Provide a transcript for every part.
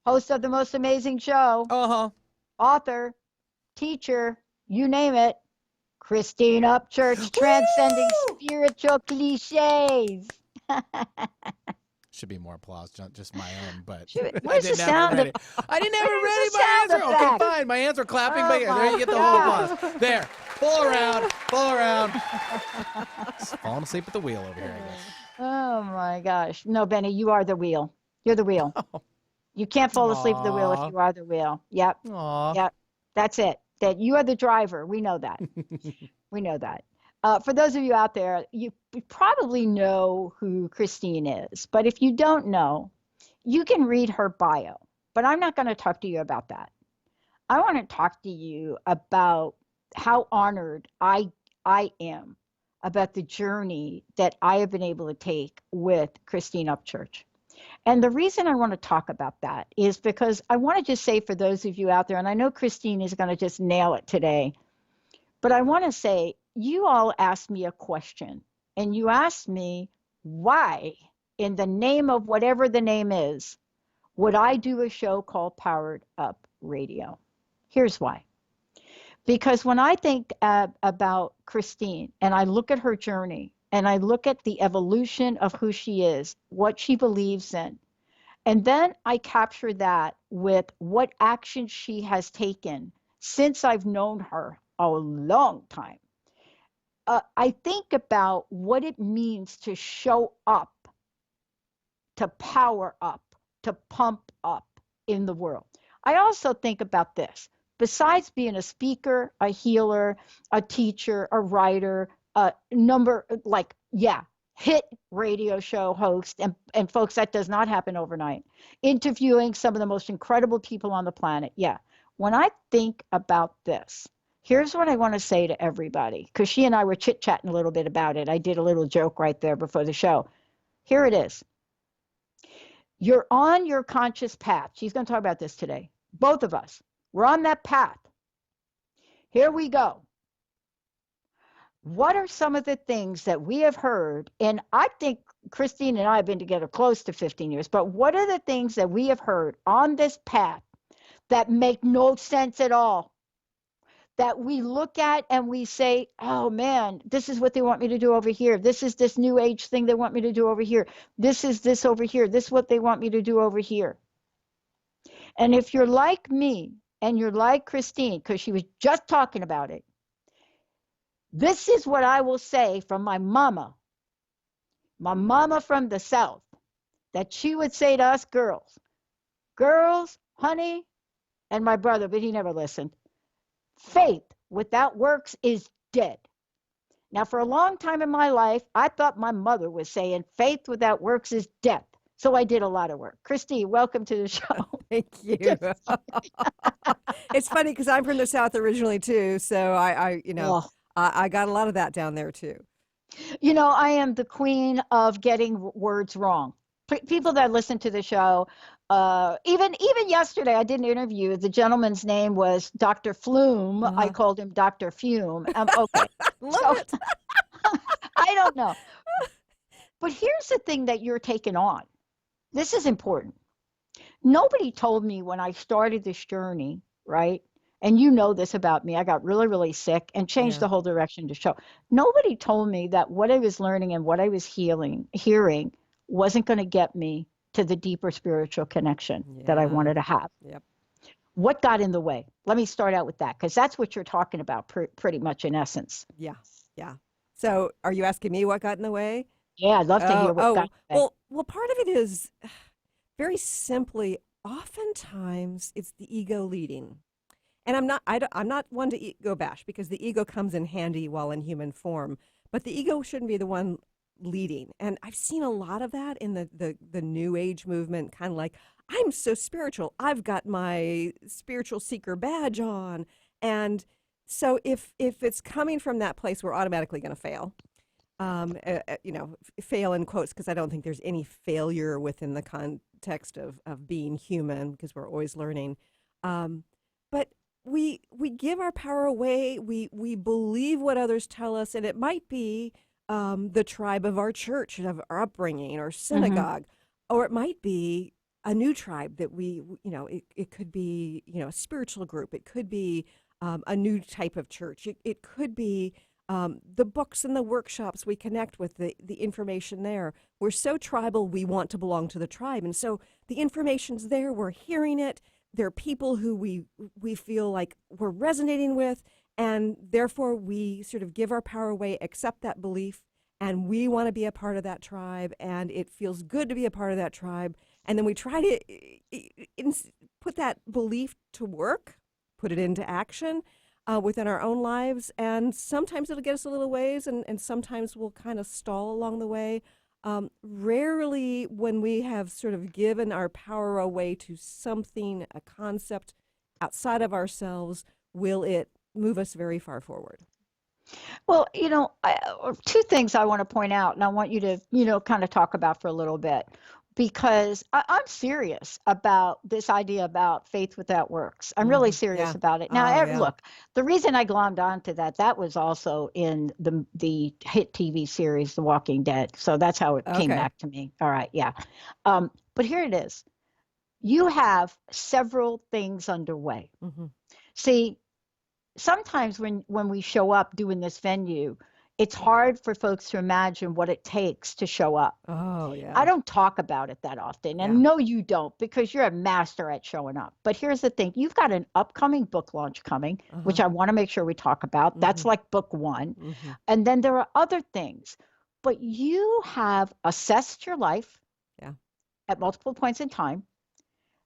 Host of the most amazing show, Uh-huh. author, teacher, you name it, Christine Upchurch, transcending Woo! spiritual cliches. Should be more applause, not just my own, but I Where's the didn't have it sound? ready. I didn't have it Where's the ready. My hands sound are okay. effect? Fine. My hands are clapping. But Oh there my you get the whole God. applause. There. Full around. Full around. Just falling asleep at the wheel over here, I guess. Oh my gosh. No, Benny, you are the wheel. You're the wheel. You can't fall asleep at the wheel if Aw. you are the wheel. Yep. Aw. Yep. That's it. That you are the driver. We know that. We know that. For those of you out there, you probably know who Christine is, but if you don't know, you can read her bio. But I'm not going to talk to you about that. I want to talk to you about how honored I am about the journey that I have been able to take with Christine Upchurch. And the reason I want to talk about that is because I want to just say for those of you out there, and I know Christine is going to just nail it today, but I want to say you all asked me a question, and you asked me why, in the name of whatever the name is, would I do a show called Powered Up Radio? Here's why. Because when I think about Christine and I look at her journey and I look at the evolution of who she is, what she believes in, and then I capture that with what action she has taken since I've known her a long time. I think about what it means to show up, to power up, to pump up in the world. I also think about this. Besides being a speaker, a healer, a teacher, a writer, a number like, yeah, hit radio show host, and folks, that does not happen overnight. Interviewing some of the most incredible people on the planet. Yeah. When I think about this, here's what I want to say to everybody, because she and I were chit chatting a little bit about it. I did a little joke right there before the show. Here it is. You're on your conscious path. She's going to talk about this today. Both of us. We're on that path. Here we go. What are some of the things that we have heard? And I think Christine and I have been together close to 15 years, but what are the things that we have heard on this path that make no sense at all? That we look at and we say, oh man, this is what they want me to do over here. This is this new age thing they want me to do over here. This is this over here. This is what they want me to do over here. And if you're like me and you're like Christine, because she was just talking about it, this is what I will say from my mama from the South, that she would say to us girls, honey, and my brother, but he never listened. Faith without works is dead. Now, for a long time in my life, I thought my mother was saying faith without works is death. So I did a lot of work. Christy, welcome to the show. Thank you. It's funny because I'm from the South originally too, so Oh, I got a lot of that down there too. I am the queen of getting words wrong. People that listen to the show, even yesterday, I did an interview. The gentleman's name was Dr. Flume. I Uh-huh. called him Dr. Fume. Okay, Love so it. I don't know. But here's the thing that you're taking on. This is important. Nobody told me when I started this journey, right? And you know this about me. I got really, really sick and changed Yeah. the whole direction to show. Nobody told me that what I was learning and what I was hearing wasn't going to get me to the deeper spiritual connection that I Yeah. wanted to have. Yep. What got in the way? Let me start out with that because that's what you're talking about pretty much in essence. Yeah. Yeah. So, are you asking me what got in the way? Yeah, I'd love to Oh, hear what got oh. in the way. Well, part of it is very simply. Oftentimes, it's the ego leading. And I'm not one to ego bash because the ego comes in handy while in human form, but the ego shouldn't be the one leading. And I've seen a lot of that in the new age movement, kind of like, I'm so spiritual. I've got my spiritual seeker badge on. And so if it's coming from that place, we're automatically going to fail. Fail in quotes, because I don't think there's any failure within the context of being human because we're always learning. But we give our power away. We believe what others tell us, and it might be the tribe of our church, of our upbringing, or Hmm. synagogue, or it might be a new tribe that it could be, a spiritual group. It could be a new type of church. It could be the books and the workshops we connect with, the information there. We're so tribal, we want to belong to the tribe. And so the information's there, we're hearing it. There are people who we feel like we're resonating with, and therefore we sort of give our power away, accept that belief, and we want to be a part of that tribe, and it feels good to be a part of that tribe. And then we try to put that belief to work, put it into action within our own lives. And sometimes it'll get us a little ways, and sometimes we'll kind of stall along the way. Rarely when we have sort of given our power away to something, a concept outside of ourselves, will it move us very far forward. Well, two things I want to point out, and I want you to, kind of talk about for a little bit, because I'm serious about this idea about faith without works. I'm really serious Yeah. about it. Oh, Now, yeah. look, the reason I glommed onto that was also in the hit TV series The Walking Dead. So that's how it came Okay. back to me. All right, yeah. But here it is. You have several things underway. Mm-hmm. See, sometimes when we show up doing this venue, it's hard for folks to imagine what it takes to show up. Oh, yeah. I don't talk about it that often, and Yeah. no, you don't, because you're a master at showing up. But here's the thing: you've got an upcoming book launch coming, which I want to make sure we talk about. That's like book one. Mm-hmm. And then there are other things. But you have assessed your life Yeah. at multiple points in time,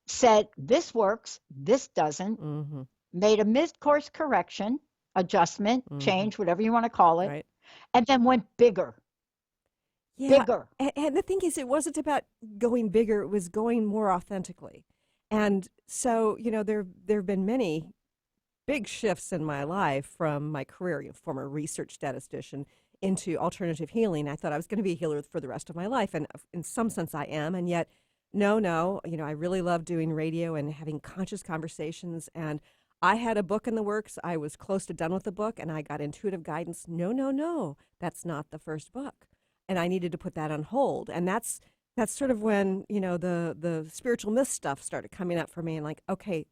said this works, this doesn't, Mm-hmm. made a mid-course correction, adjustment, change, whatever you want to call it, Right. and then went bigger. Yeah. Bigger. And the thing is, it wasn't about going bigger, it was going more authentically. And so, there have been many big shifts in my life from my career, former research statistician, into alternative healing. I thought I was going to be a healer for the rest of my life, and in some sense I am, and yet no, I really love doing radio and having conscious conversations, and I had a book in the works. I was close to done with the book, and I got intuitive guidance. No, that's not the first book, and I needed to put that on hold. And that's sort of when the spiritual myth stuff started coming up for me, and like, okay,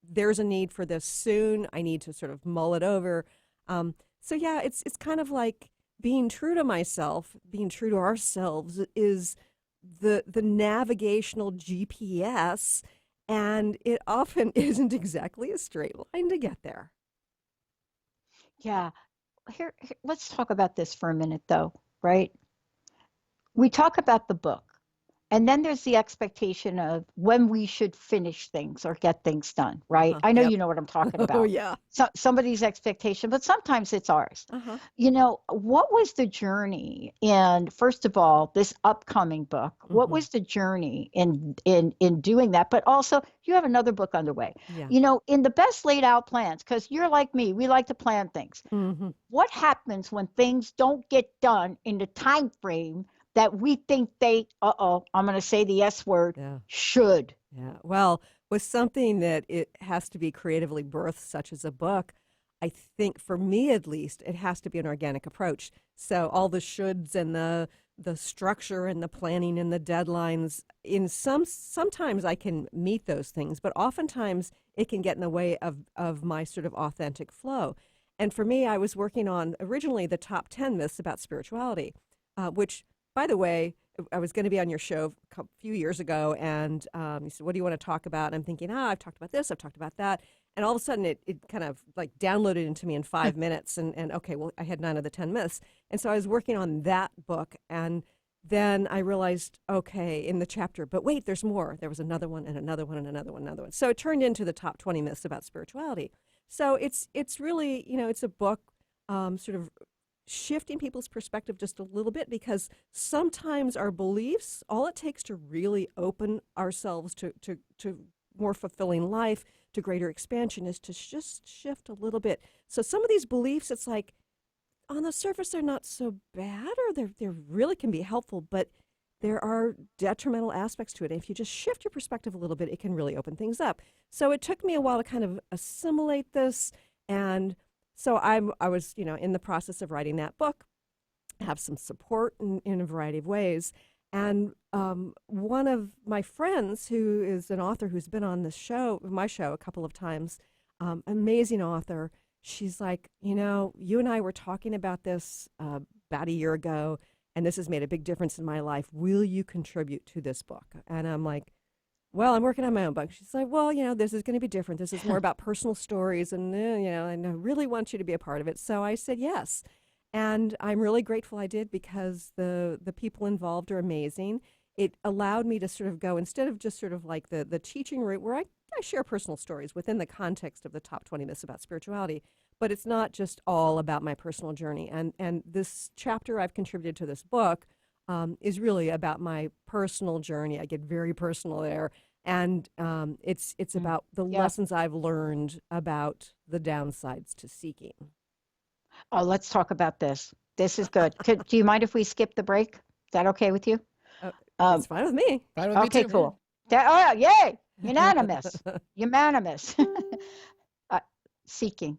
there's a need for this soon. I need to sort of mull it over. So yeah, it's kind of like being true to myself, being true to ourselves is the navigational GPS, and it often isn't exactly a straight line to get there. Yeah. Here, let's talk about this for a minute, though, right? We talk about the book, and then there's the expectation of when we should finish things or get things done, right? I know Yep. you know what I'm talking Oh, about. yeah. Somebody's expectation, but sometimes it's ours. Uh-huh. What was the journey in, first of all, this upcoming book? What was the journey in doing that? But also, you have another book underway. Yeah. In the best laid out plans, because you're like me, we like to plan things. Mm-hmm. What happens when things don't get done in the time frame that we think I'm going to say the S word, Yeah. should? Yeah. Well, with something that it has to be creatively birthed, such as a book, I think for me at least, it has to be an organic approach. So all the shoulds and the structure and the planning and the deadlines, sometimes I can meet those things, but oftentimes it can get in the way of my sort of authentic flow. And for me, I was working on originally the top 10 myths about spirituality, which, by the way, I was going to be on your show a few years ago, and you said, what do you want to talk about? And I'm thinking, I've talked about this, I've talked about that. And all of a sudden, it kind of like downloaded into me in 5 minutes. And okay, well, I had 9 of the 10 myths. And so I was working on that book. And then I realized, okay, in the chapter, but wait, there's more. There was another one and another one and another one, another one. So it turned into the top 20 myths about spirituality. So it's really, it's a book sort of shifting people's perspective just a little bit, because sometimes our beliefs, all it takes to really open ourselves to more fulfilling life, to greater expansion, is to just shift a little bit. So some of these beliefs, it's like on the surface they're not so bad, or they really can be helpful, but there are detrimental aspects to it. And if you just shift your perspective a little bit, it can really open things up. So it took me a while to kind of assimilate this, and so I was, in the process of writing that book. I have some support in a variety of ways. And one of my friends, who is an author who's been on my show a couple of times, amazing author, she's like, you and I were talking about this about a year ago, and this has made a big difference in my life. Will you contribute to this book? And I'm like, well, I'm working on my own book. She's like, well, this is going to be different. This is more about personal stories, and and I really want you to be a part of it. So I said yes. And I'm really grateful I did, because the people involved are amazing. It allowed me to sort of go, instead of just sort of like the teaching route where I share personal stories within the context of the top 20 myths about spirituality, but it's not just all about my personal journey. And this chapter I've contributed to this book is really about my personal journey. I get very personal there. And it's about the lessons I've learned about the downsides to seeking. Oh, let's talk about this. This is good. Do you mind if we skip the break? Is that okay with you? It's fine with me. Fine with me Okay, too. cool. Oh, yay! Unanimous. Unanimous. Seeking.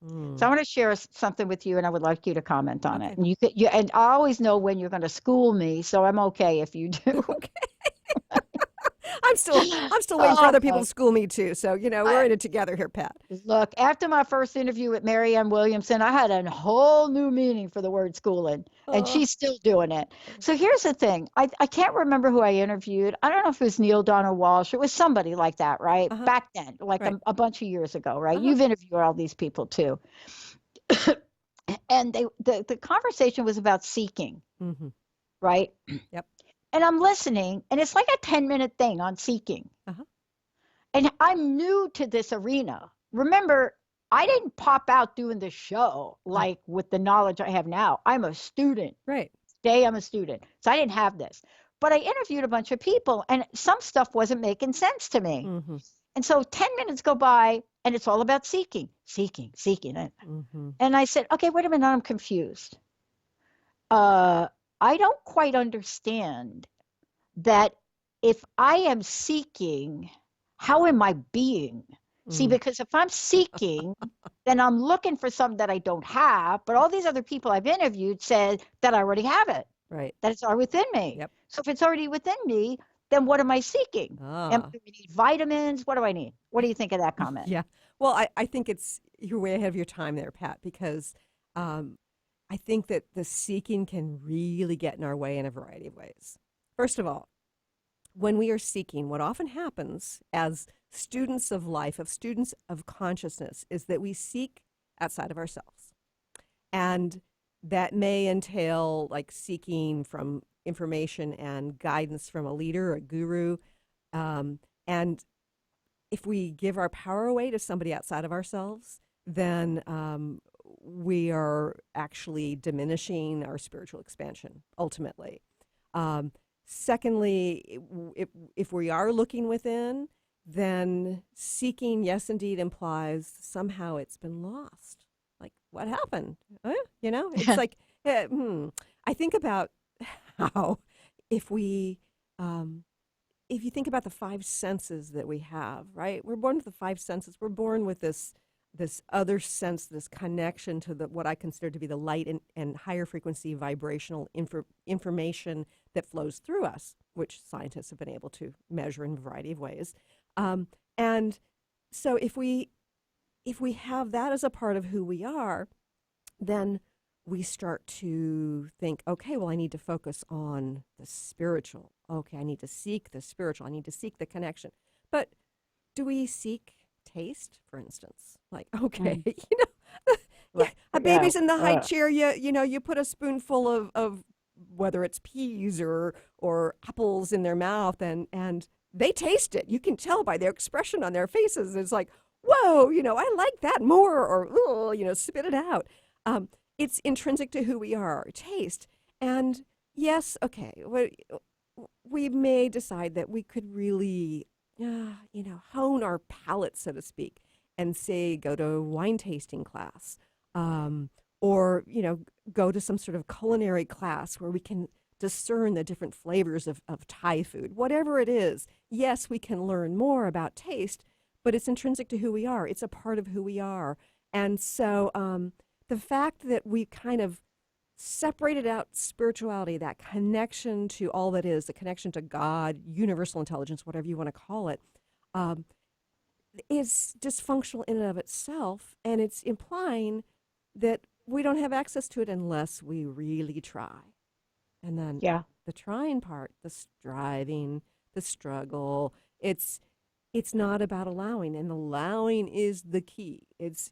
So I want to share something with you, and I would like you to comment on it. And and I always know when you're going to school me, so I'm okay if you do. Okay. I'm still waiting for other people to school me too. So, we're in it together here, Pat. Look, after my first interview with Marianne Williamson, I had a whole new meaning for the word schooling, and she's still doing it. So here's the thing. I can't remember who I interviewed. I don't know if it was Neil Donald Walsh. It was somebody like that, right? Back then, like a bunch of years ago, right? You've interviewed all these people too. And the conversation was about seeking, right? Yep. And I'm listening, and it's like a 10-minute thing on seeking. And I'm new to this arena. Remember, I didn't pop out doing the show like with the knowledge I have now. I'm a student. Right. Today I'm a student. So I didn't have this. But I interviewed a bunch of people, and some stuff wasn't making sense to me. And so 10 minutes go by, and it's all about seeking. And I said, okay, wait a minute, I'm confused. I don't quite understand that if I am seeking, how am I being? See, because if I'm seeking, then I'm looking for something that I don't have, but all these other people I've interviewed said that I already have it. Right. That it's already within me. Yep. So if it's already within me, then what am I seeking? Do we need vitamins? What do I need? What do you think of that comment? Yeah. Well, I think you're way ahead of your time there, Pat, because I think that the seeking can really get in our way in a variety of ways. First of all, when we are seeking, what often happens as students of life, of students of consciousness, is that we seek outside of ourselves. And that may entail like seeking from information and guidance from a leader, a guru. And if we give our power away to somebody outside of ourselves, then we are actually diminishing our spiritual expansion, ultimately. Secondly, if we are looking within, then seeking, yes, indeed, implies somehow it's been lost. Like, what happened? It's like, I think about how if you think about the five senses that we have, right? We're born with the five senses. We're born with this other sense, this connection to what I consider to be the light and higher frequency vibrational information that flows through us, which scientists have been able to measure in a variety of ways. And so if we have that as a part of who we are, then we start to think, okay, well, I need to focus on the spiritual. Okay, I need to seek the spiritual. I need to seek the connection. But do we seek taste, for instance? Like, okay, a baby's in the high chair. You put a spoonful of whether it's peas or apples in their mouth, and they taste it. You can tell by their expression on their faces. It's like, whoa, I like that more, or spit it out. It's intrinsic to who we are, taste. And yes, okay, we may decide that we could really, hone our palate, so to speak, and say go to a wine tasting class, or go to some sort of culinary class where we can discern the different flavors of Thai food. Whatever it is, yes, we can learn more about taste, but it's intrinsic to who we are. It's a part of who we are. And so the fact that we kind of separated out spirituality, that connection to all that is, the connection to God, universal intelligence, whatever you want to call it, is dysfunctional in and of itself. And it's implying that we don't have access to it unless we really try. And then Yeah. the trying part, the striving, the struggle, it's not about allowing, and allowing is the key. It's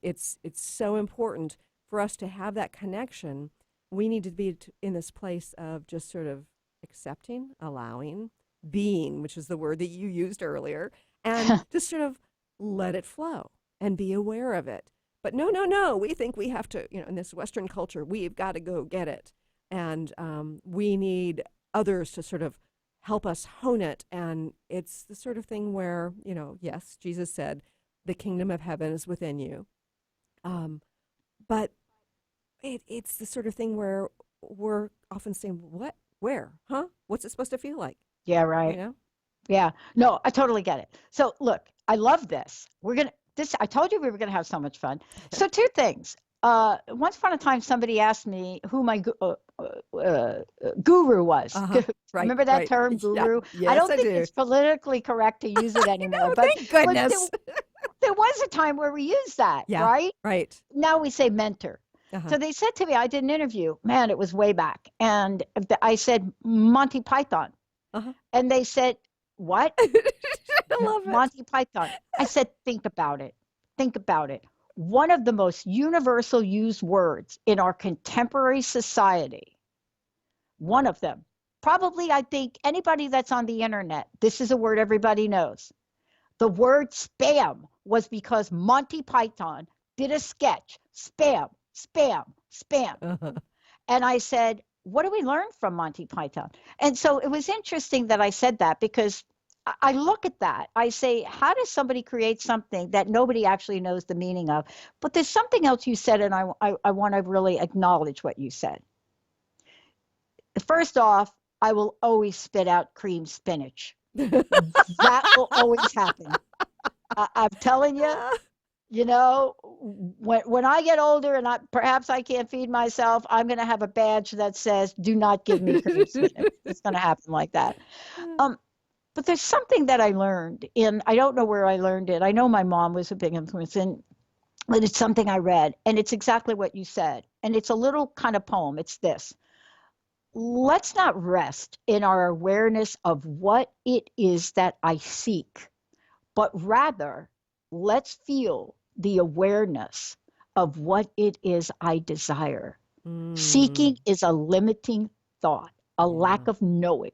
so important for us to have that connection. We need to be in this place of just sort of accepting, allowing, being, which is the word that you used earlier, and just sort of let it flow and be aware of it. But no, we think we have to, in this Western culture, we've got to go get it. And we need others to sort of help us hone it. And it's the sort of thing where, yes, Jesus said, the kingdom of heaven is within you. But it's the sort of thing where we're often saying, what, where, huh? What's it supposed to feel like? Yeah, right. Yeah. No, I totally get it. So look, I love this. I told you we were going to have so much fun. So two things. Once upon a time, somebody asked me who my guru was. Right, Remember that term, guru? Yeah. Yes, I don't think do. it's politically correct to use it anymore. No, but thank goodness. there was a time where we used that, right? Right. Now we say mentor. So they said to me, I did an interview. Man, it was way back. And I said, Monty Python. And they said, what? I love it. Monty Python. I said, think about it. Think about it. One of the most universal used words in our contemporary society, one of them, probably I think anybody that's on the internet, this is a word everybody knows. The word spam was because Monty Python did a sketch, spam, spam, spam. And I said, what do we learn from Monty Python? And so it was interesting that I said that, because I look at that. I say, how does somebody create something that nobody actually knows the meaning of? But there's something else you said, and I want to really acknowledge what you said. First off, I will always spit out cream spinach. That will always happen. I'm telling you, when I get older and perhaps I can't feed myself, I'm going to have a badge that says, do not give me cream spinach. It's going to happen like that. But there's something that I learned, and I don't know where I learned it. I know my mom was a big influence, but it's something I read, and it's exactly what you said. And it's a little kind of poem. It's this. Let's not rest in our awareness of what it is that I seek, but rather let's feel the awareness of what it is I desire. Seeking is a limiting thought, a lack of knowing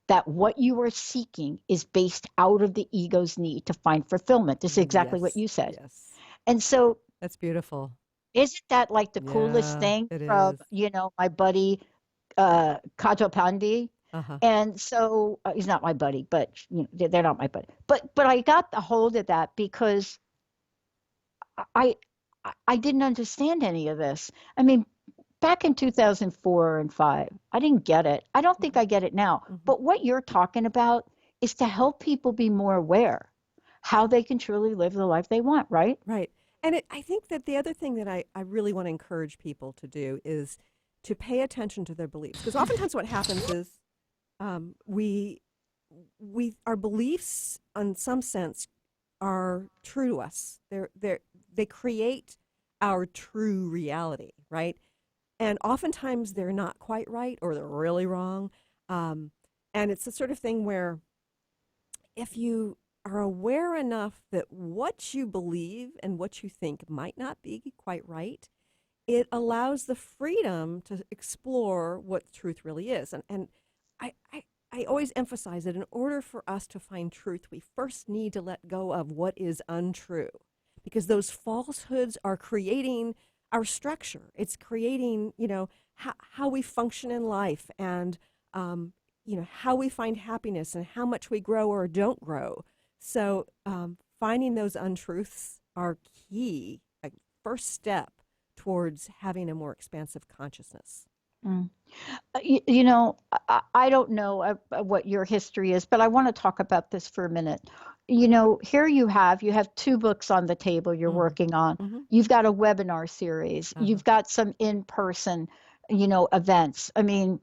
that what you are seeking is based out of the ego's need to find fulfillment. This is exactly what you said. Yes. And so that's beautiful. Isn't that like the coolest thing from, my buddy, Kajo Pandey? And so he's not my buddy, but they're not my buddy. But I got the hold of that because I didn't understand any of this. I mean, back in 2004 and 5, I didn't get it. I don't think I get it now. But what you're talking about is to help people be more aware how they can truly live the life they want, right? Right. And I think that the other thing that I really want to encourage people to do is to pay attention to their beliefs. Because oftentimes what happens is our beliefs, in some sense, are true to us. They create our true reality, right? And oftentimes they're not quite right, or they're really wrong. And it's the sort of thing where if you are aware enough that what you believe and what you think might not be quite right, it allows the freedom to explore what truth really is. And I always emphasize that in order for us to find truth, we first need to let go of what is untrue, because those falsehoods are creating our structure. It's creating, how we function in life, and, how we find happiness and how much we grow or don't grow. So finding those untruths are key, like first step towards having a more expansive consciousness. I don't know what your history is, but I want to talk about this for a minute. Here you have 2 books on the table you're working on. You've got a webinar series. You've got some in-person events. I mean,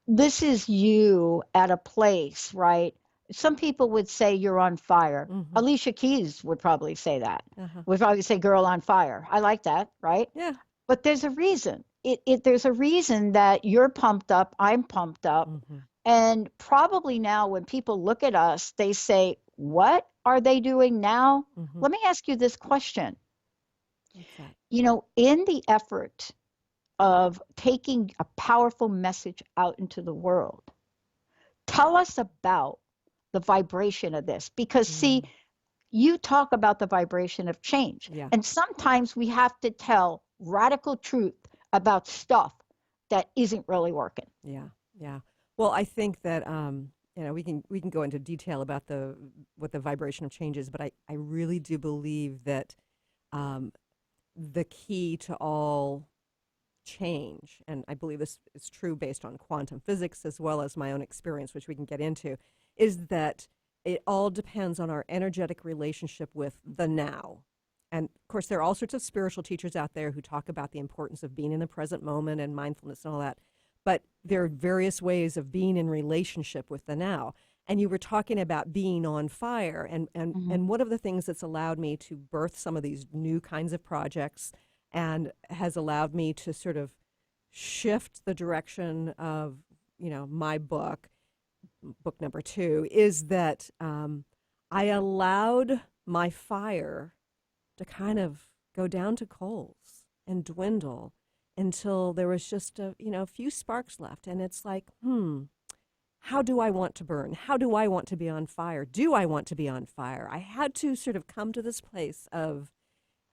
this is you at a place, right? Some people would say you're on fire. Hmm. Alicia Keys would probably say that. Uh-huh. Would probably say girl on fire. I like that, right? Yeah. But there's a reason. There's a reason that you're pumped up, I'm pumped up. Hmm. And probably now when people look at us, they say, what are they doing now? Hmm. Let me ask you this question. What's that? In the effort of taking a powerful message out into the world, tell us about the vibration of this. Because, see, Mm. you talk about the vibration of change. Yeah. And sometimes we have to tell radical truth about stuff that isn't really working. Yeah. Yeah. Well, I think that we can go into detail about the what the vibration of change is, but I really do believe that um, the key to all change, and I believe this is true based on quantum physics as well as my own experience, which we can get into, is that it all depends on our energetic relationship with the now. And of course, there are all sorts of spiritual teachers out there who talk about the importance of being in the present moment and mindfulness and all that. But there are various ways of being in relationship with the now. And you were talking about being on fire. Mhm. And one of the things that's allowed me to birth some of these new kinds of projects and has allowed me to sort of shift the direction of, my book number 2, is that I allowed my fire to kind of go down to coals and dwindle until there was just a few sparks left. And it's like, how do I want to burn? How do I want to be on fire? Do I want to be on fire? I had to sort of come to this place of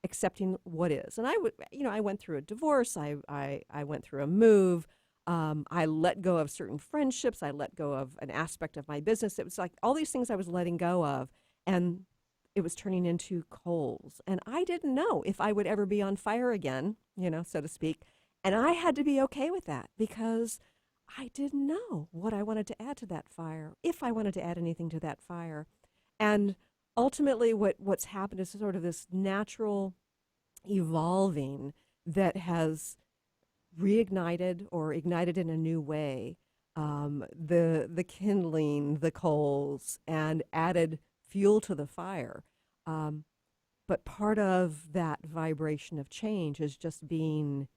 accepting what is. And I went through a divorce. I went through a move. I let go of certain friendships. I let go of an aspect of my business. It was like all these things I was letting go of, and it was turning into coals. And I didn't know if I would ever be on fire again, so to speak. And I had to be okay with that because I didn't know what I wanted to add to that fire, if I wanted to add anything to that fire. And ultimately, what's happened is sort of this natural evolving that has reignited or ignited in a new way the kindling, the coals, and added fuel to the fire. But part of that vibration of change is just being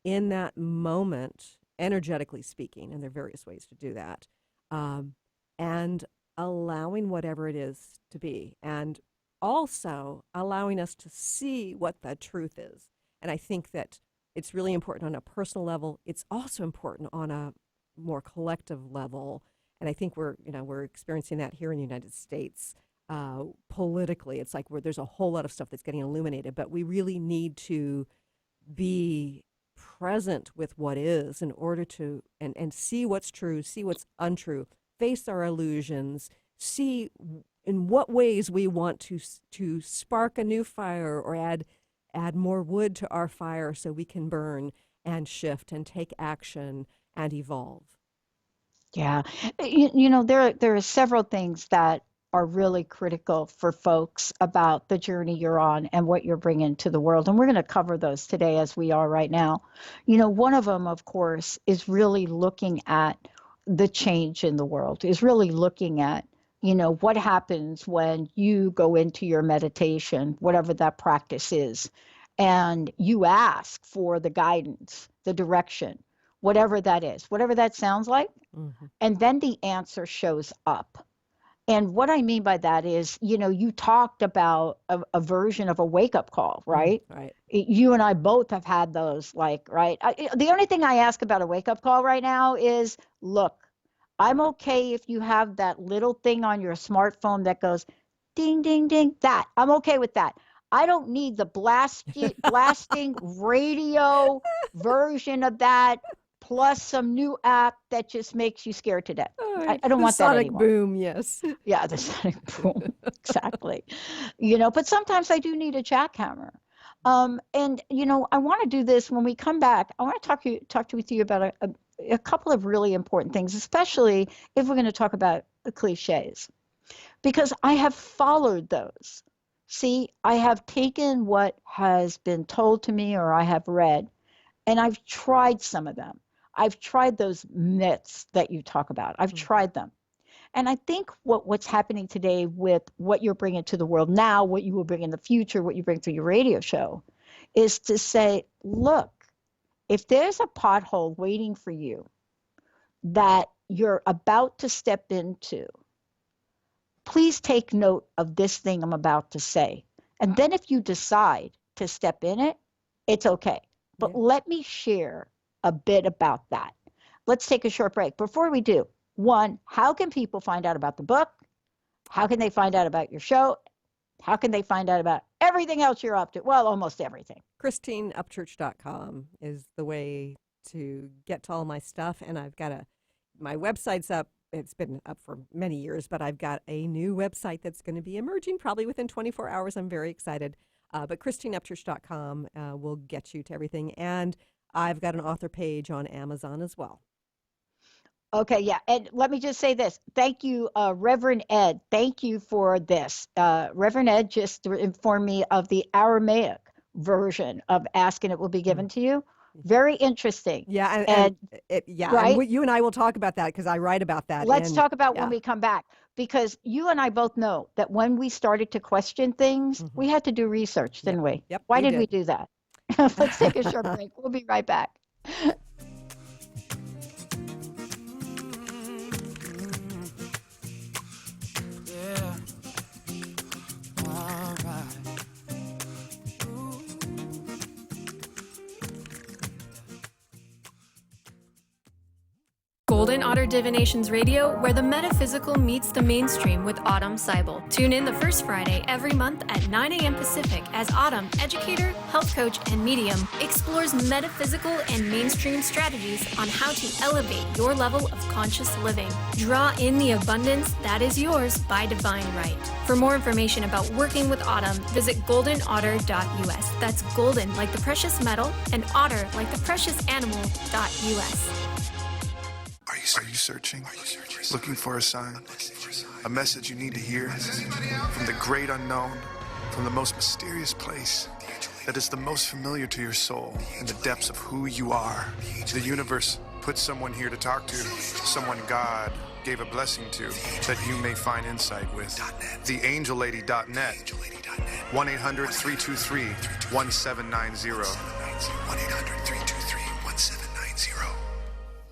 in that moment, energetically speaking, and there are various ways to do that, and allowing whatever it is to be, and also allowing us to see what the truth is. And I think that it's really important on a personal level. It's also important on a more collective level. And I think we're experiencing that here in the United States. Politically, it's like there's a whole lot of stuff that's getting illuminated, but we really need to be present with what is in order to and see what's true, see what's untrue, face our illusions, see in what ways we want to spark a new fire or add more wood to our fire so we can burn and shift and take action and evolve. Yeah. There are several things that are really critical for folks about the journey you're on and what you're bringing to the world. And we're going to cover those today as we are right now. One of them, of course, is really looking at the change in the world, is really looking at, what happens when you go into your meditation, whatever that practice is, and you ask for the guidance, the direction, whatever that is, whatever that sounds like, Hmm. and then the answer shows up. And what I mean by that is, you talked about a version of a wake up call, right? Right. You and I both have had those, like, right? The only thing I ask about a wake up call right now is, look, I'm okay if you have that little thing on your smartphone that goes ding, ding, ding, that. I'm okay with that. I don't need the blasting radio version of that, plus some new app that just makes you scared to death. All I, right. I don't The want that sonic anymore. boom, yes. Yeah, the sonic boom. Exactly. But sometimes I do need a jackhammer. And I want to do this when we come back. I want to talk with you about a couple of really important things, especially if we're going to talk about the cliches, because I have followed those. See, I have taken what has been told to me or I have read, and I've tried some of them. I've tried those myths that you talk about. I've tried them. And I think what's happening today with what you're bringing to the world now, what you will bring in the future, what you bring through your radio show, is to say, look, if there's a pothole waiting for you that you're about to step into, please take note of this thing I'm about to say. And then if you decide to step in it, it's okay. But let me share a bit about that. Let's take a short break. Before we do, one, how can people find out about the book? How can they find out about your show? How can they find out about everything else you're up to? Well, almost everything. ChristineUpchurch.com is the way to get to all my stuff. And I've got my website's up. It's been up for many years, but I've got a new website that's going to be emerging probably within 24 hours. I'm very excited. But ChristineUpchurch.com will get you to everything. And I've got an author page on Amazon as well. Okay, yeah. And let me just say this. Thank you, Reverend Ed. Thank you for this. Reverend Ed just informed me of the Aramaic version of Ask and It Will Be Given to You. Very interesting. Yeah, and right? And you and I will talk about that because I write about that. Let's talk about when we come back, because you and I both know that when we started to question things, we had to do research, didn't we? Yep. Why did we do that? Let's take a short break. We'll be right back. Golden Otter Divinations Radio, where the metaphysical meets the mainstream with Autumn Seibel. Tune in the first Friday every month at 9 a.m. Pacific as Autumn, educator, health coach, and medium, explores metaphysical and mainstream strategies on how to elevate your level of conscious living. Draw in the abundance that is yours by divine right. For more information about working with Autumn, visit goldenotter.us. That's golden like the precious metal and otter like the precious animal.us. Are you searching? Looking for a sign? A message you need to hear? From the great unknown? From the most mysterious place that is the most familiar to your soul in the depths of who you are? The universe put someone here to talk to, someone God gave a blessing to, that you may find insight with. TheAngelLady.net. 1-800-323-1790. 1-800-323-1790.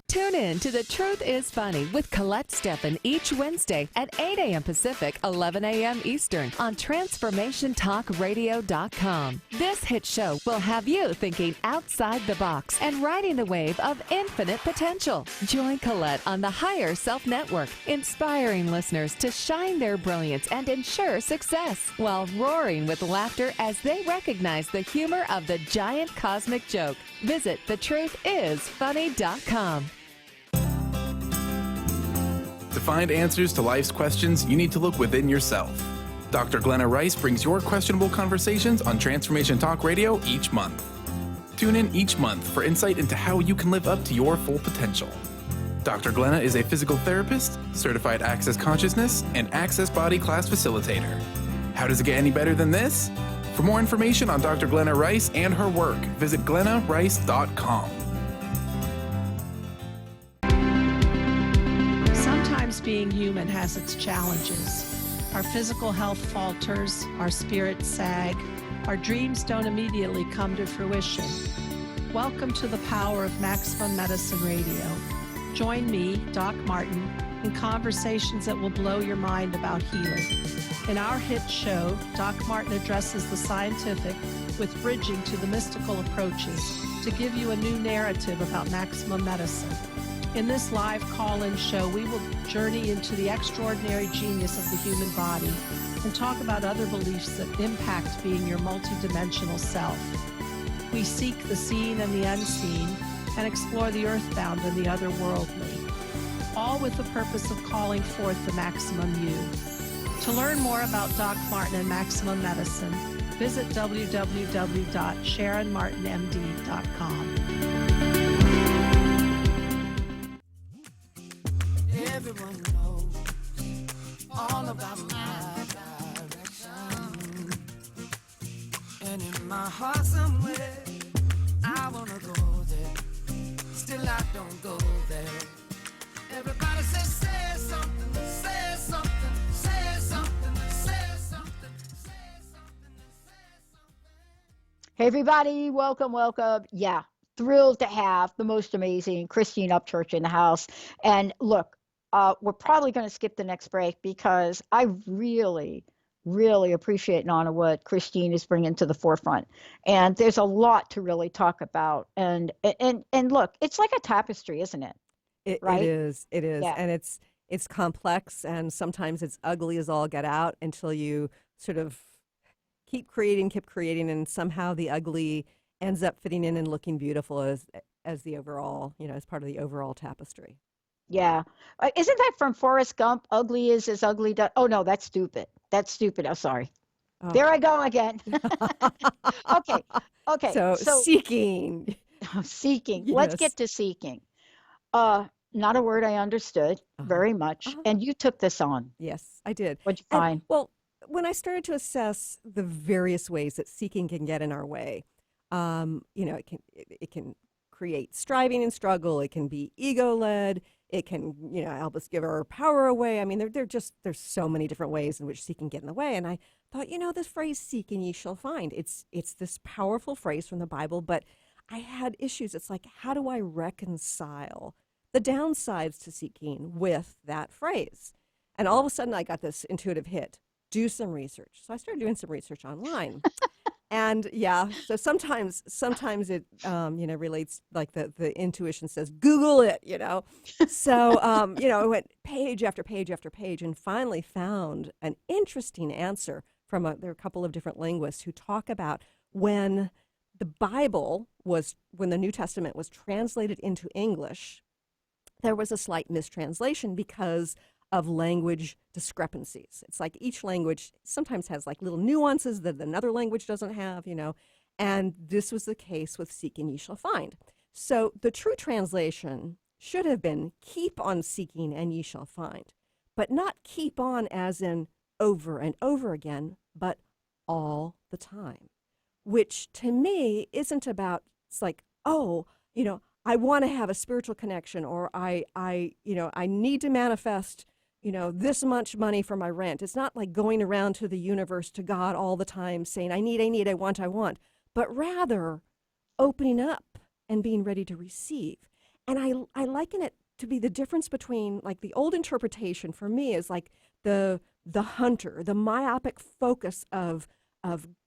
Tune in to The Truth is Funny with Colette Steffen each Wednesday at 8 a.m. Pacific, 11 a.m. Eastern on TransformationTalkRadio.com. This hit show will have you thinking outside the box and riding the wave of infinite potential. Join Colette on the Higher Self Network, inspiring listeners to shine their brilliance and ensure success while roaring with laughter as they recognize the humor of the giant cosmic joke. Visit thetruthisfunny.com. To find answers to life's questions, you need to look within yourself. Dr. Glenna Rice brings your questionable conversations on Transformation Talk Radio each month. Tune in each month for insight into how you can live up to your full potential. Dr. Glenna is a physical therapist, certified Access Consciousness, and Access Body Class facilitator. How does it get any better than this? For more information on Dr. Glenna Rice and her work, visit glennarice.com. Sometimes being human has its challenges. Our physical health falters, our spirits sag, our dreams don't immediately come to fruition. Welcome to the power of Maximum Medicine Radio. Join me, Doc Martin, in conversations that will blow your mind about healing. In our hit show, Doc Martin addresses the scientific with bridging to the mystical approaches to give you a new narrative about maximum medicine. In this live call-in show, we will journey into the extraordinary genius of the human body and talk about other beliefs that impact being your multidimensional self. We seek the seen and the unseen and explore the earthbound and the otherworldly, all with the purpose of calling forth the maximum you. To learn more about Doc Martin and Maximum Medicine, visit www.sharonmartinmd.com. Everyone knows all about my direction, and in my heart somewhere I wanna go there. still I don't go there. Everybody says, say something, say something, say something, say something, say something, say something. Hey, everybody, welcome, welcome. Yeah, thrilled to have the most amazing Christine Upchurch in the house. And look, we're probably going to skip the next break because I really, really appreciate and honor what Christine is bringing to the forefront. And there's a lot to really talk about. And look, it's like a tapestry, isn't it? It Right? is. It is. Yeah. And it's complex, and sometimes it's ugly as all get out until you sort of keep creating, and somehow the ugly ends up fitting in and looking beautiful as the overall, as part of the overall tapestry. Yeah. Isn't that from Forrest Gump? Ugly is as ugly does. Oh, no, that's stupid. That's stupid. I'm sorry. Oh. There I go again. Okay. Okay. So seeking. Seeking. Yes. Let's get to seeking. Not a word I understood very much. And you took this on. Yes, I did. What'd you And, find? well, when I started to assess the various ways that seeking can get in our way, it can create striving and struggle. It can be ego-led. It can, help us give our power away. I mean, there's so many different ways in which seeking get in the way. And I thought, this phrase "seek and ye shall find." It's this powerful phrase from the Bible, but I had issues. It's like, how do I reconcile the downsides to seeking with that phrase? And all of a sudden, I got this intuitive hit: do some research. So I started doing some research online. And so sometimes it, relates, like the intuition says, Google it, So, I went page after page after page and finally found an interesting answer from there are a couple of different linguists who talk about when the New Testament was translated into English, there was a slight mistranslation because of language discrepancies. It's like each language sometimes has like little nuances that another language doesn't have, and this was the case with seek and ye shall find. So the true translation should have been keep on seeking and ye shall find, but not keep on as in over and over again, but all the time, which to me isn't about, it's like, I want to have a spiritual connection, or I need to manifest this much money for my rent. It's not like going around to the universe, to God all the time saying, I need, I want, but rather opening up and being ready to receive. And I liken it to be the difference between, like, the old interpretation for me is like the hunter, the myopic focus of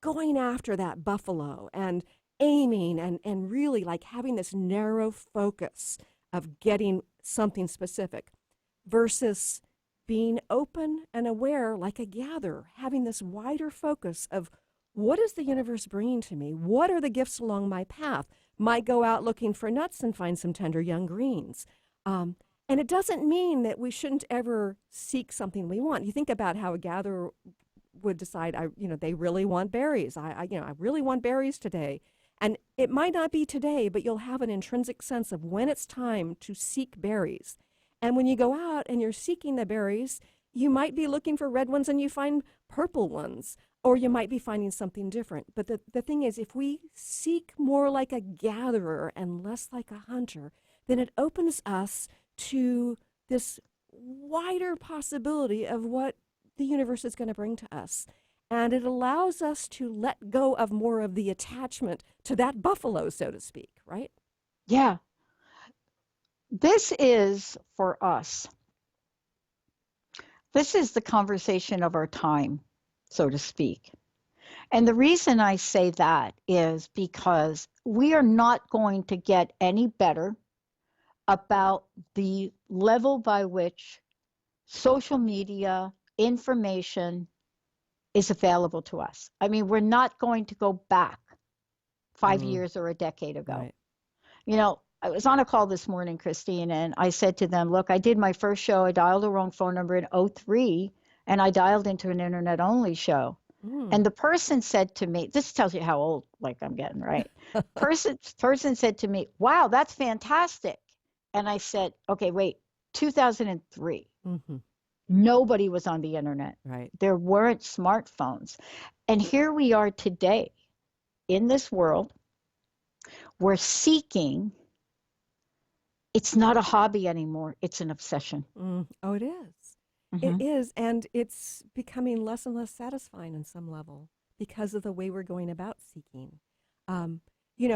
going after that buffalo and aiming and really like having this narrow focus of getting something specific, versus being open and aware like a gatherer, having this wider focus of what is the universe bringing to me? What are the gifts along my path? Might go out looking for nuts and find some tender young greens. And it doesn't mean that we shouldn't ever seek something we want. You think about how a gatherer would decide, they really want berries. I really want berries today. And it might not be today, but you'll have an intrinsic sense of when it's time to seek berries. And when you go out and you're seeking the berries, you might be looking for red ones and you find purple ones, or you might be finding something different. But the thing is, if we seek more like a gatherer and less like a hunter, then it opens us to this wider possibility of what the universe is going to bring to us. And it allows us to let go of more of the attachment to that buffalo, so to speak, right? Yeah. This is, for us, this is the conversation of our time, so to speak. And the reason I say that is because we are not going to get any better about the level by which social media information is available to us. I mean, we're not going to go back 5 years or a decade ago. Right. I was on a call this morning, Christine, and I said to them, look, I did my first show. I dialed the wrong phone number in 2003, and I dialed into an internet-only show. And the person said to me, this tells you how old, like, I'm getting, right? Person said to me, wow, that's fantastic. And I said, okay, wait, 2003. Mm-hmm. Nobody was on the internet. Right. There weren't smartphones. And here we are today in this world. We're seeking it's not a hobby anymore. It's an obsession. Oh, it is. Mhm. It is, and it's becoming less and less satisfying on some level because of the way we're going about seeking.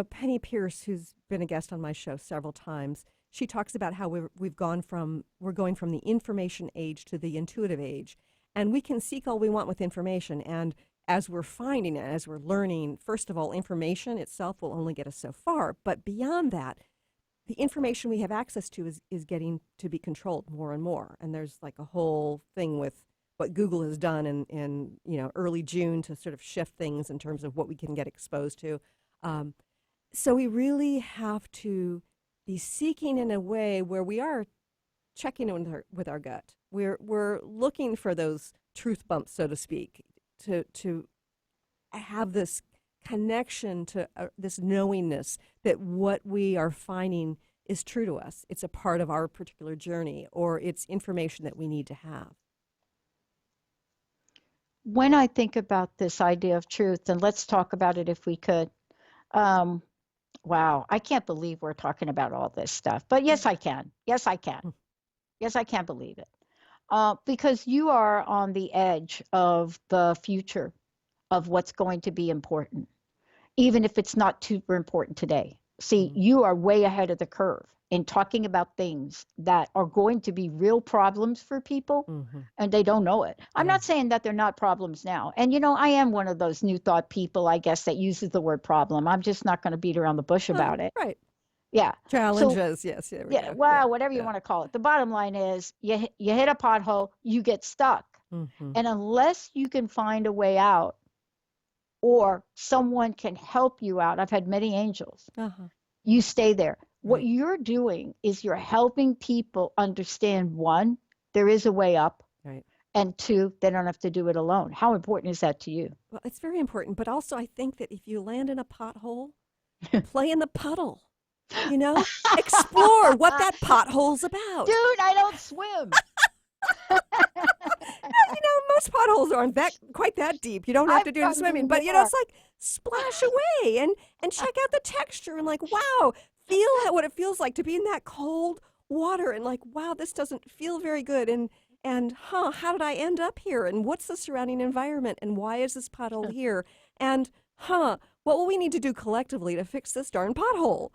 Penny Pierce, who's been a guest on my show several times, she talks about how we're going from the information age to the intuitive age, and we can seek all we want with information. And as we're finding it, as we're learning, first of all, information itself will only get us so far. But beyond that, the information we have access to is getting to be controlled more and more. And there's like a whole thing with what Google has done in early June to sort of shift things in terms of what we can get exposed to. So we really have to be seeking in a way where we are checking in with our gut. We're looking for those truth bumps, so to speak, to have this connection to this knowingness that what we are finding is true to us. It's a part of our particular journey, or it's information that we need to have. When I think about this idea of truth, and let's talk about it if we could. Wow, I can't believe we're talking about all this stuff. But yes, I can. Yes, I can. Yes, I can't believe it. Because you are on the edge of the future of what's going to be important, even if it's not super important today. See, you are way ahead of the curve in talking about things that are going to be real problems for people, and they don't know it. I'm not saying that they're not problems now. And, I am one of those new thought people, I guess, that uses the word problem. I'm just not going to beat around the bush about it. Right. Yeah. Challenges, So, yes. yeah, well, whatever you want to call it. The bottom line is you hit a pothole, you get stuck. And unless you can find a way out or someone can help you out, I've had many angels, you stay there. What you're doing is you're helping people understand, one, there is a way up, and two, they don't have to do it alone. How important is that to you? Well, it's very important. But also, I think that if you land in a pothole, play in the puddle. Explore what that pothole's about. Dude, I don't swim. Most potholes aren't quite that deep. You don't have to do any swimming, but it's like splash away and check out the texture and like, wow, feel what it feels like to be in that cold water and like, wow, this doesn't feel very good. And how did I end up here? And what's the surrounding environment? And why is this pothole here? And what will we need to do collectively to fix this darn pothole?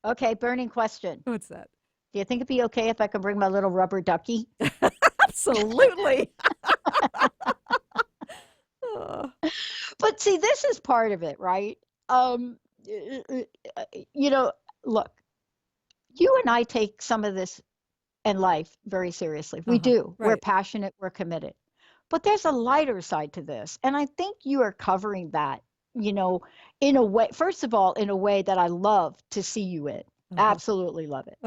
Okay, burning question. What's that? Do you think it'd be okay if I could bring my little rubber ducky? Absolutely. But see, this is part of it, right? Look, you and I take some of this in life very seriously. We do. Right. We're passionate, we're committed. But there's a lighter side to this. And I think you are covering that, in a way, first of all, in a way that I love to see you in. Absolutely love it.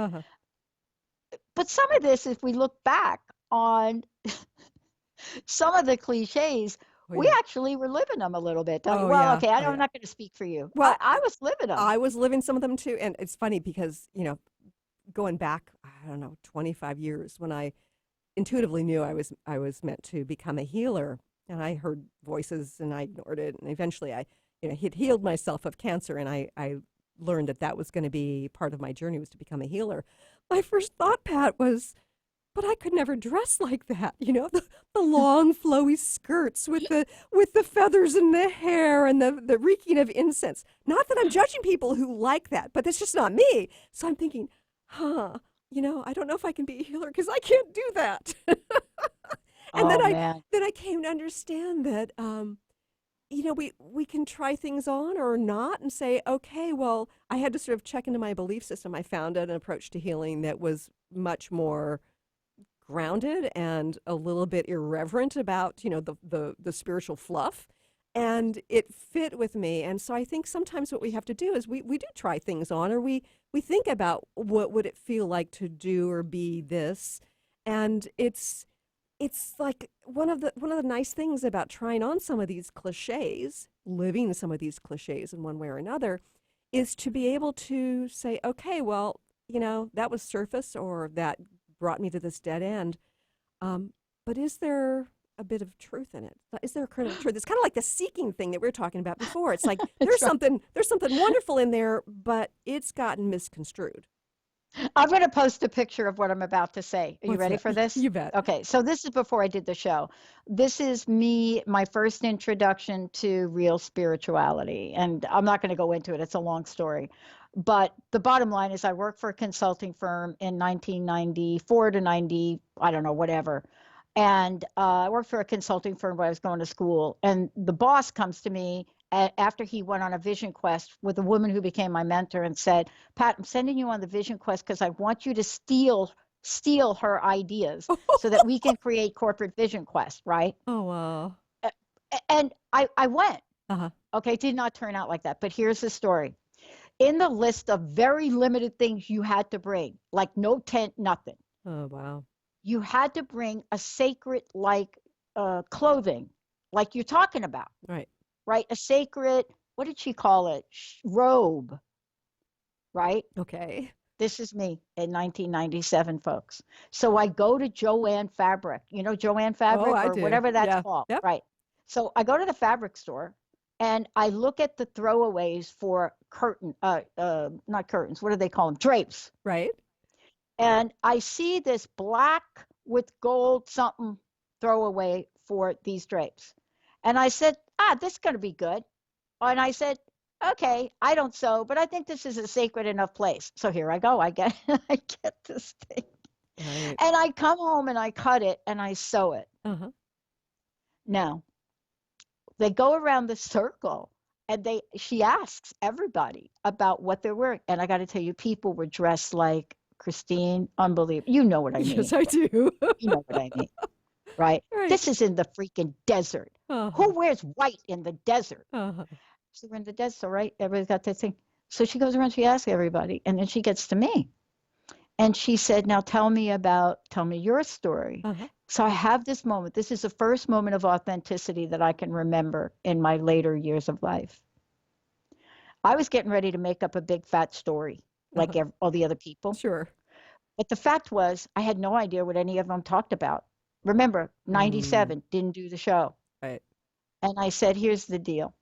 But some of this, if we look back on some of the cliches, we actually were living them a little bit. Okay, I'm not going to speak for you. Well, I was living them. I was living some of them too. And it's funny because, going back, 25 years when I intuitively knew I was meant to become a healer, and I heard voices and I ignored it. And eventually I had healed myself of cancer, and I learned that was going to be part of my journey, was to become a healer. My first thought, Pat, was, but I could never dress like that. The long flowy skirts with the feathers in the hair and the reeking of incense. Not that I'm judging people who like that, but that's just not me. So I'm thinking, I don't know if I can be a healer because I can't do that. And then I came to understand that, we can try things on or not and say, okay, well, I had to sort of check into my belief system. I found an approach to healing that was much more grounded and a little bit irreverent about, the spiritual fluff. And it fit with me. And so I think sometimes what we have to do is we do try things on, or we think about what would it feel like to do or be this. And it's like one of the nice things about trying on some of these cliches, living some of these cliches in one way or another, is to be able to say, okay, well, that was surface, or that brought me to this dead end. But is there a bit of truth in it? Is there a kernel of truth? It's kind of like the seeking thing that we were talking about before. It's like there's something wonderful in there, but it's gotten misconstrued. I'm going to post a picture of what I'm about to say. Are you What's ready that? for this? You bet. Okay, so this is before I did the show. This is me, my first introduction to real spirituality. And I'm not going to go into it, it's a long story. But the bottom line is, I worked for a consulting firm in 1994 to 90, I don't know, whatever. And I worked for a consulting firm when I was going to school. And the boss comes to me after he went on a vision quest with a woman who became my mentor and said, Pat, I'm sending you on the vision quest because I want you to steal her ideas so that we can create corporate vision quest, right? Oh, wow. And I went. Uh-huh. Okay, it did not turn out like that. But here's the story. In the list of very limited things you had to bring, like no tent, nothing, Oh, wow. you had to bring a sacred like clothing, like you're talking about, Right. right? A sacred, what did she call it? Robe, right? Okay. This is me in 1997, folks. So I go to Joanne Fabric, you know, Joanne Oh, Fabric I or do. whatever that's Yeah. called, Yep. right? So I go to the fabric store and I look at the throwaways for not curtains, what do they call them? Drapes. Right. And I see this black with gold something throwaway for these drapes. And I said, this is going to be good. And I said, okay, I don't sew, but I think this is a sacred enough place. So here I go. I get I get this thing. Right. And I come home and I cut it and I sew it. Uh-huh. Now, they go around the circle and she asks everybody about what they're wearing. And I got to tell you, people were dressed like Christine, unbelievable. You know what I mean. Yes, I do. You know what I mean, right? Right. This is in the freaking desert. Uh-huh. Who wears white in the desert? Uh-huh. So we're in the desert, right? Everybody's got this thing. So she goes around, she asks everybody, and then she gets to me. And she said, now tell me your story. Uh-huh. So I have this moment. This is the first moment of authenticity that I can remember in my later years of life. I was getting ready to make up a big fat story like all the other people. Sure. But the fact was, I had no idea what any of them talked about. Remember, 97, didn't do the show. Right. And I said, here's the deal.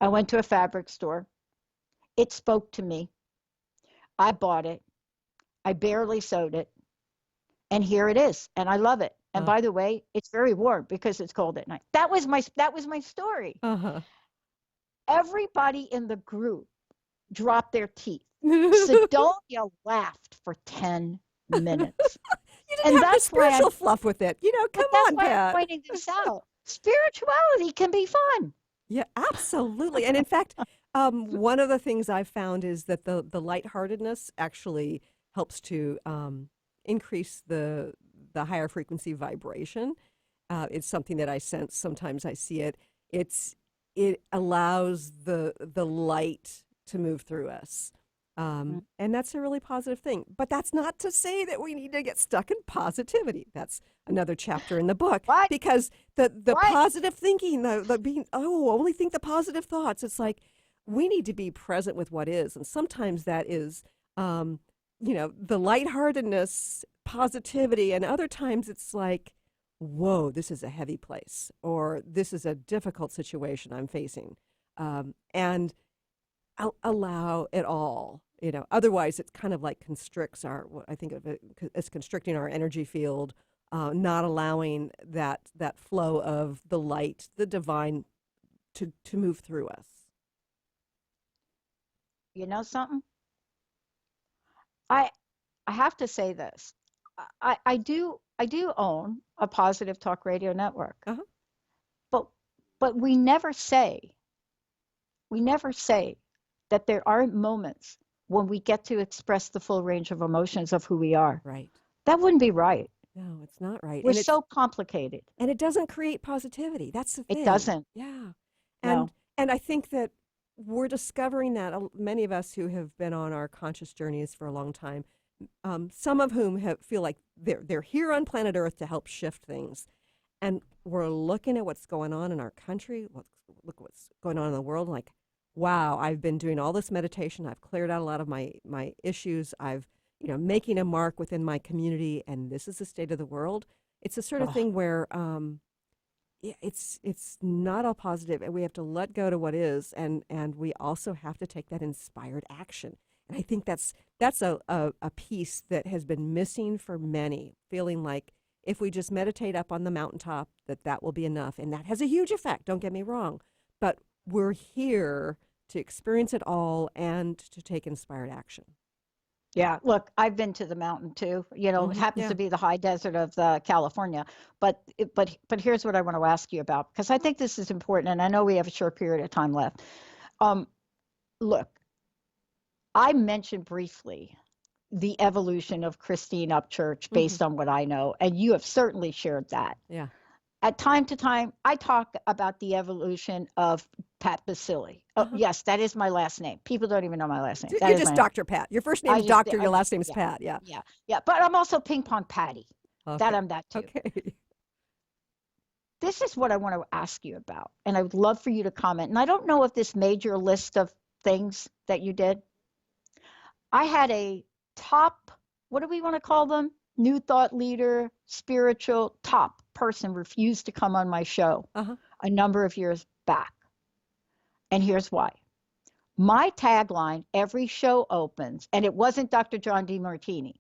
I went to a fabric store. It spoke to me. I bought it. I barely sewed it. And here it is. And I love it. And by the way, it's very warm because it's cold at night. That was my story. Uh-huh. Everybody in the group dropped their teeth. Sidonia laughed for 10 minutes. You didn't have the spiritual fluff with it. Come on, Pat. Pat. I'm pointing this out. Spirituality can be fun. Yeah, absolutely. And in fact, one of the things I've found is that the lightheartedness actually helps to increase the higher frequency vibration. It's something that I sense. Sometimes I see it. It allows the light to move through us. And that's a really positive thing. But that's not to say that we need to get stuck in positivity. That's another chapter in the book. Right. Because the Right. positive thinking, the being, only think the positive thoughts. It's like we need to be present with what is. And sometimes that is, the lightheartedness, positivity. And other times it's like, whoa, this is a heavy place, or this is a difficult situation I'm facing. And allow it all. Otherwise it's kind of like constricts what I think of it as constricting our energy field, not allowing that flow of the light, the divine, to move through us. You know something? I have to say this. I do own a positive talk radio network. Uh-huh. But we never say that there aren't moments when we get to express the full range of emotions of who we are. Right. That wouldn't be right. No, it's not right. We're And so complicated. and it doesn't create positivity. That's the thing. It doesn't. Yeah. No. And I think that we're discovering that many of us who have been on our conscious journeys for a long time, some of whom feel like they're here on planet Earth to help shift things. And we're looking at what's going on in our country, look what's going on in the world, like, wow, I've been doing all this meditation. I've cleared out a lot of my issues. I've, making a mark within my community, and this is the state of the world. It's the sort of thing where it's not all positive, and we have to let go to what is, and we also have to take that inspired action. I think that's a piece that has been missing for many, feeling like if we just meditate up on the mountaintop, that will be enough. And that has a huge effect, don't get me wrong. But we're here to experience it all and to take inspired action. Yeah, look, I've been to the mountain too. It happens to be the high desert of California. But here's what I want to ask you about, because I think this is important, and I know we have a short period of time left. Look, I mentioned briefly the evolution of Christine Upchurch based on what I know, and you have certainly shared that. Yeah. At time to time, I talk about the evolution of Pat Basili. Oh, yes, that is my last name. People don't even know my last name. You're just Dr. Pat. Your first name is Doctor, your last name is Pat. Yeah. Yeah. But I'm also Ping Pong Patty. Okay. I'm that too. Okay. This is what I want to ask you about, and I would love for you to comment. And I don't know if this made your list of things that you did. I had a top, what do we want to call them? New thought leader, spiritual top person refused to come on my show a number of years back. And here's why. My tagline, every show opens, and it wasn't Dr. John DeMartini.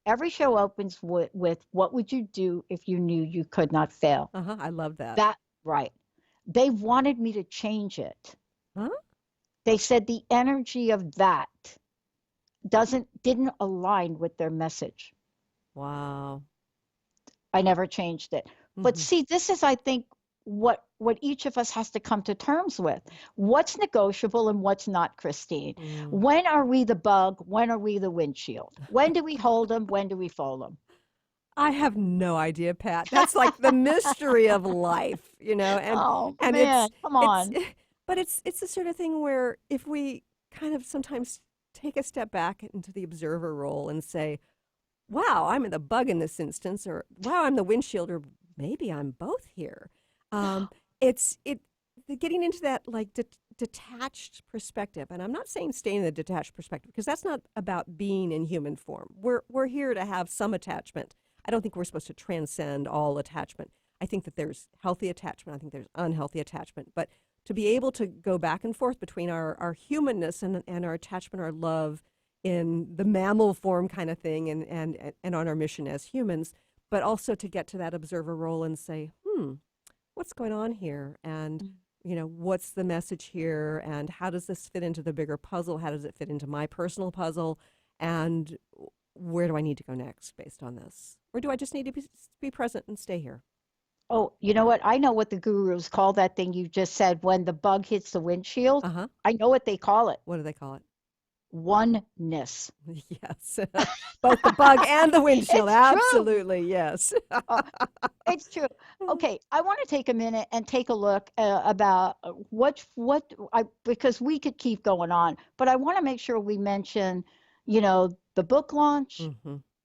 Every show opens with what would you do if you knew you could not fail? I love that. That, right. They wanted me to change it. They said the energy of that didn't align with their message. Wow. I never changed it. But see, this is, I think, what each of us has to come to terms with. What's negotiable and what's not, Christine? When are we the bug? When are we the windshield? When do we hold them? When do we fold them? I have no idea, Pat. That's like the mystery of life, And, man, come on. But it's the sort of thing where if we kind of sometimes take a step back into the observer role and say, wow, I'm the bug in this instance, or wow, I'm the windshield, or maybe I'm both here. It's getting into that like detached perspective, and I'm not saying stay in the detached perspective because that's not about being in human form. We're here to have some attachment. I don't think we're supposed to transcend all attachment. I think that there's healthy attachment. I think there's unhealthy attachment, but to be able to go back and forth between our humanness and our attachment, our love in the mammal form kind of thing, and on our mission as humans, but also to get to that observer role and say, what's going on here? And, what's the message here? And how does this fit into the bigger puzzle? How does it fit into my personal puzzle? And where do I need to go next based on this? Or do I just need to be present and stay here? Oh, you know what? I know what the gurus call that thing you just said, when the bug hits the windshield. I know what they call it. What do they call it? Oneness. Yes. Both the bug and the windshield. It's absolutely, true. Yes. It's true. Okay, I want to take a minute and take a look about because we could keep going on, but I want to make sure we mention, the book launch,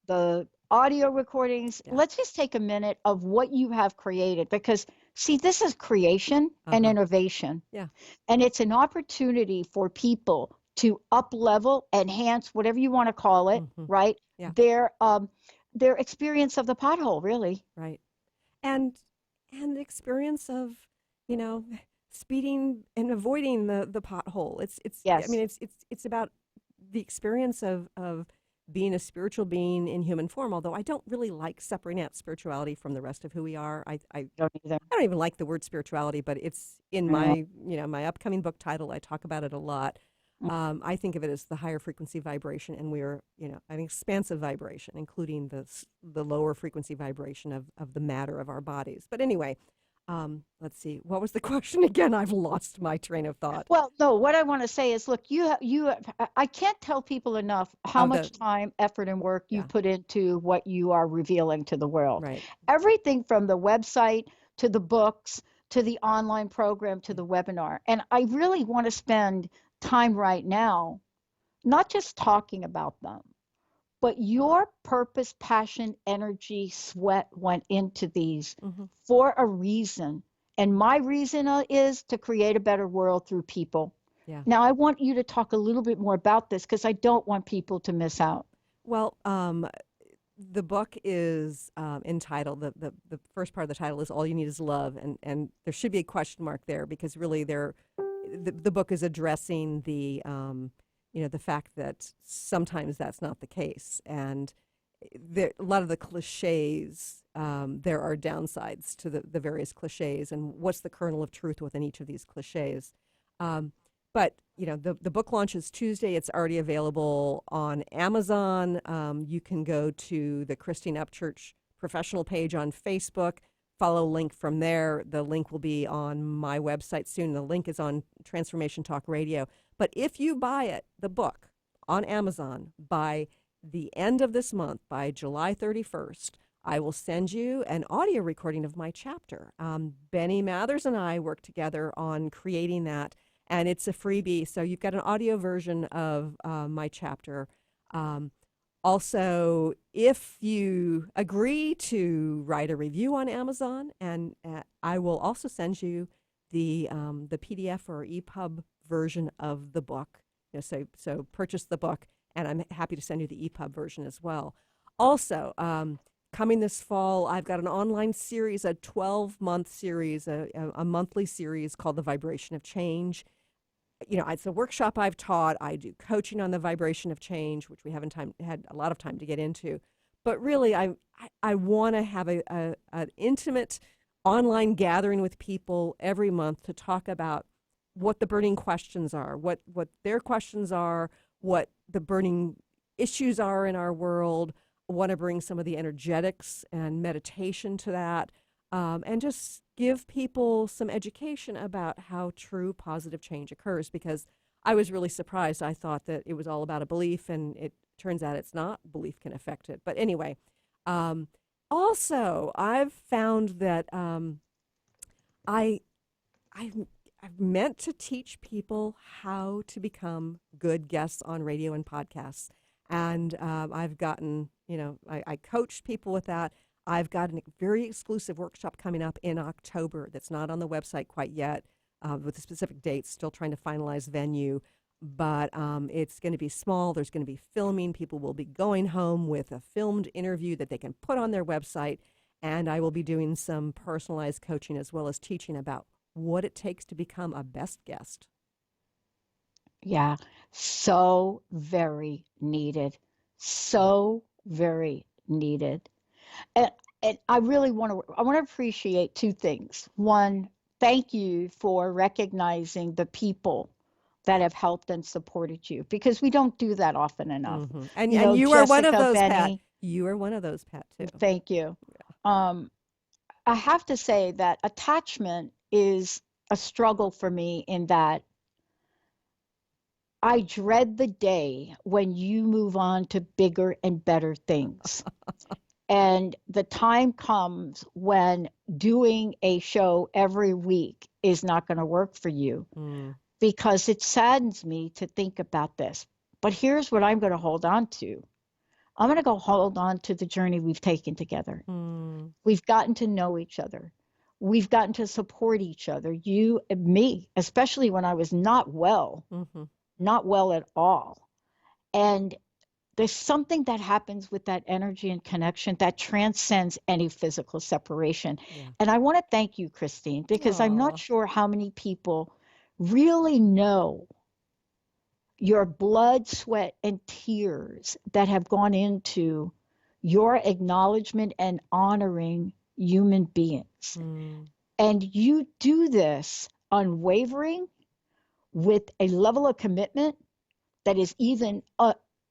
the audio recordings. Yeah. Let's just take a minute of what you have created, because see, this is creation and innovation. Yeah. And it's an opportunity for people to up level, enhance, whatever you want to call it, right? Yeah. Their experience of the pothole, really. Right. And the experience of, speeding and avoiding the pothole. Yes. I mean, it's about the experience of being a spiritual being in human form, although I don't really like separating out spirituality from the rest of who we are. I Don't either. I don't even like the word spirituality, but it's in my, my upcoming book title. I talk about it a lot. I think of it as the higher frequency vibration, and we are, an expansive vibration, including the lower frequency vibration of the matter of our bodies. But anyway, let's see. What was the question again? I've lost my train of thought. Well, no, what I want to say is, look, I can't tell people enough how much time, effort, and work you put into what you are revealing to the world. Right. Everything from the website to the books to the online program to the webinar. And I really want to spend time right now, not just talking about them, but your purpose, passion, energy, sweat went into these for a reason. And my reason is to create a better world through people. Yeah. Now, I want you to talk a little bit more about this, because I don't want people to miss out. Well, the book is entitled, the first part of the title is All You Need Is Love, and there should be a question mark there, because really the book is addressing the the fact that sometimes that's not the case. And a lot of the cliches, there are downsides to the various cliches, and what's the kernel of truth within each of these cliches. But the book launch is Tuesday. It's already available on Amazon. You can go to the Christine Upchurch professional page on Facebook, follow a link from there. The link will be on my website soon. The link is on Transformation Talk Radio. But if you buy the book on Amazon by the end of this month, by July 31st, I will send you an audio recording of my chapter. Benny Mathers and I worked together on creating that, and it's a freebie. So you've got an audio version of my chapter. Also, if you agree to write a review on Amazon, and I will also send you the PDF or EPUB version of the book. So purchase the book, and I'm happy to send you the EPUB version as well. Also, coming this fall, I've got an online series, a 12-month series, a monthly series called The Vibration of Change. It's a workshop I've taught. I do coaching on the vibration of change, which we haven't had a lot of time to get into. But really, I want to have an intimate online gathering with people every month to talk about what the burning questions are, what their questions are, what the burning issues are in our world. I want to bring some of the energetics and meditation to that, and just give people some education about how true positive change occurs, because I was really surprised. I thought that it was all about a belief, and it turns out it's not. Belief can affect it. But anyway, also, I've found that I've meant to teach people how to become good guests on radio and podcasts. And I've gotten, I coach people with that. I've got a very exclusive workshop coming up in October that's not on the website quite yet, with the specific dates, still trying to finalize venue. But it's going to be small. There's going to be filming. People will be going home with a filmed interview that they can put on their website. And I will be doing some personalized coaching as well as teaching about what it takes to become a best guest. Yeah, so very needed. So very needed. And I really want to appreciate two things. One, thank you for recognizing the people that have helped and supported you, because we don't do that often enough. Mm-hmm. And you are one of those, Pat. You are one of those, Pat, too. Thank you. I have to say that attachment is a struggle for me, in that I dread the day when you move on to bigger and better things. And the time comes when doing a show every week is not going to work for you, because it saddens me to think about this. But here's what I'm going to hold on to. I'm going to go hold on to the journey we've taken together. We've gotten to know each other. We've gotten to support each other, you and me, especially when I was not well, not well at all. And there's something that happens with that energy and connection that transcends any physical separation. Yeah. And I want to thank you, Christine, because I'm not sure how many people really know your blood, sweat, and tears that have gone into your acknowledgement and honoring human beings. And you do this unwavering, with a level of commitment that is even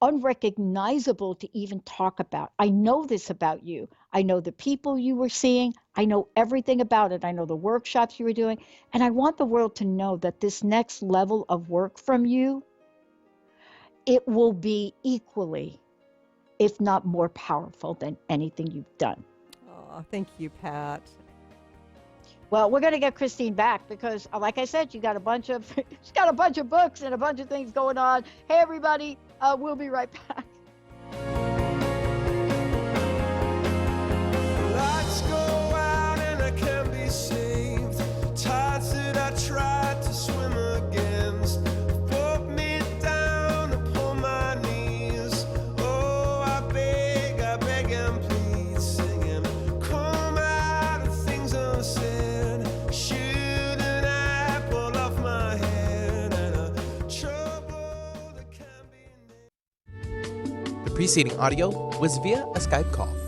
unrecognizable to even talk about. I know this about you. I know the people you were seeing. I know everything about it. I know the workshops you were doing. And I want the world to know that this next level of work from you, it will be equally, if not more powerful than anything you've done. Oh, thank you, Pat. Well, we're going to get Christine back because, like I said, she's got a bunch of books and a bunch of things going on. Hey, everybody, we'll be right back. Lights go out and I can't be saved. Tides that I tried to swim against put me down upon my knees. Oh, I beg and plead, singing, come out of things unsaid. Shoot an apple off my head and a trouble that can't preceding audio was via a Skype call.